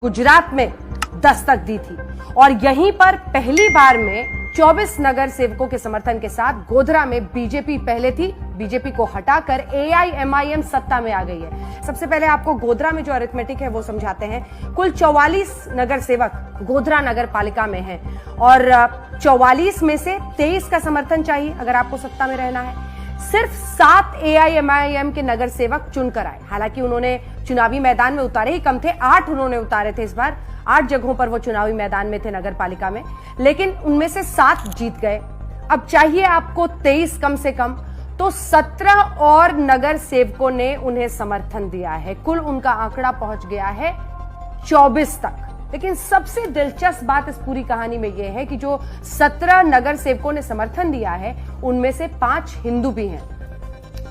गुजरात में दस्तक दी थी और यहीं पर पहली बार में 24 नगर सेवकों के समर्थन के साथ गोधरा में बीजेपी पहले थी, बीजेपी को हटाकर एआईएमआईएम सत्ता में आ गई है। सबसे पहले आपको गोधरा में जो अरिथमेटिक है वो समझाते हैं। कुल 44 नगर सेवक गोधरा नगर पालिका में हैं और 44 में से 23 का समर्थन चाहिए अगर आपको सत्ता में रहना है। सिर्फ 7 एआईएमआईएम के नगर सेवक चुनकर आए। हालांकि उन्होंने चुनावी मैदान में उतारे ही कम थे, 8 उन्होंने उतारे थे इस बार, 8 जगहों पर वो चुनावी मैदान में थे नगर पालिका में, लेकिन उनमें से 7 जीत गए। अब चाहिए आपको 23 कम से कम, तो 17 और नगर सेवकों ने उन्हें समर्थन दिया है। कुल उनका आंकड़ा पहुंच गया है 24 तक। लेकिन सबसे दिलचस्प बात इस पूरी कहानी में यह है कि जो 17 नगर सेवकों ने समर्थन दिया है उनमें से 5 हिंदू भी हैं।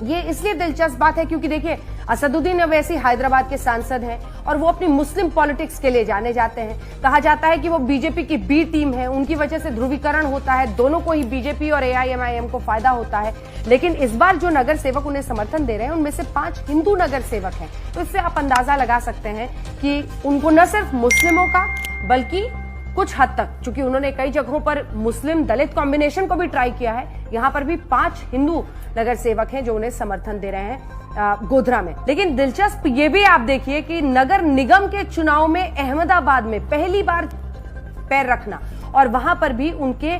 ये इसलिए दिलचस्प बात है क्योंकि देखिए, असदुद्दीन ओवैसी हैदराबाद के सांसद हैं और वो अपनी मुस्लिम पॉलिटिक्स के लिए जाने जाते हैं। कहा जाता है कि वो बीजेपी की बी टीम है, उनकी वजह से ध्रुवीकरण होता है, दोनों को ही बीजेपी और एआईएमआईएम को फायदा होता है। लेकिन इस बार जो नगर सेवक उन्हें समर्थन दे रहे हैं उनमें से 5 हिंदू नगर सेवक हैं। तो इससे आप अंदाजा लगा सकते हैं कि उनको न सिर्फ मुस्लिमों का बल्कि कुछ हद तक, चूंकि उन्होंने कई जगहों पर मुस्लिम दलित कॉम्बिनेशन को भी ट्राई किया है, यहां पर भी 5 हिंदू नगर सेवक हैं जो उन्हें समर्थन दे रहे हैं गोधरा में। लेकिन दिलचस्प ये भी आप देखिए कि नगर निगम के चुनाव में अहमदाबाद में पहली बार पैर रखना और वहां पर भी उनके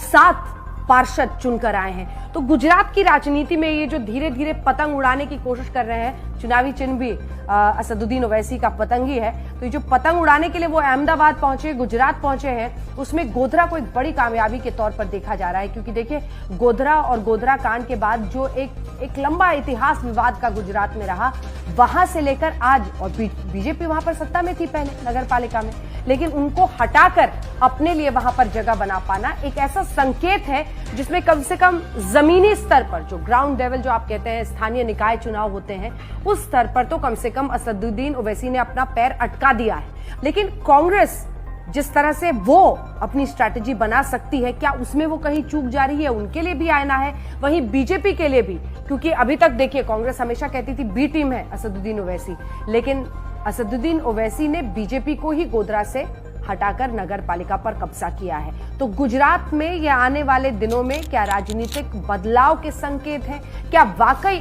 7 पार्षद चुनकर आए हैं। तो गुजरात की राजनीति में ये जो धीरे धीरे पतंग उड़ाने की कोशिश कर रहे हैं, चुनावी चिन्ह भी असदुद्दीन ओवैसी का पतंग ही है, तो ये जो पतंग उड़ाने के लिए वो अहमदाबाद पहुंचे, गुजरात पहुंचे हैं, उसमें गोधरा को एक बड़ी कामयाबी के तौर पर देखा जा रहा है। क्योंकि देखिए, गोधरा और गोधरा कांड के बाद जो एक लंबा इतिहास विवाद का गुजरात में रहा, वहां से लेकर आज, और बीजेपी वहां पर सत्ता में थी पहले नगर पालिका में, लेकिन उनको हटाकर अपने लिए वहां पर जगह बना पाना एक ऐसा संकेत है जिसमें कम से कम जमीनी स्तर पर, जो ग्राउंड लेवल जो आप कहते हैं स्थानीय निकाय चुनाव होते हैं, उस स्तर पर तो कम से कम असदुद्दीन ओवैसी ने अपना पैर अटका दिया है। लेकिन कांग्रेस जिस तरह से वो अपनी स्ट्रैटेजी बना सकती है, क्या उसमें वो कहीं चूक जा रही है, उनके लिए भी आईना है, वहीं बीजेपी के लिए भी। क्योंकि अभी तक देखिए, कांग्रेस हमेशा कहती थी बी टीम है असदुद्दीन ओवैसी, लेकिन असदुद्दीन ओवैसी ने बीजेपी को ही गोधरा से हटाकर नगर पालिका पर कब्जा किया है। तो गुजरात में ये आने वाले दिनों में क्या राजनीतिक बदलाव के संकेत हैं? क्या वाकई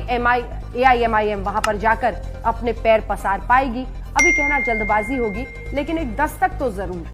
एआईएमआईएम वहां पर जाकर अपने पैर पसार पाएगी? अभी कहना जल्दबाजी होगी, लेकिन एक दस्तक तो जरूर।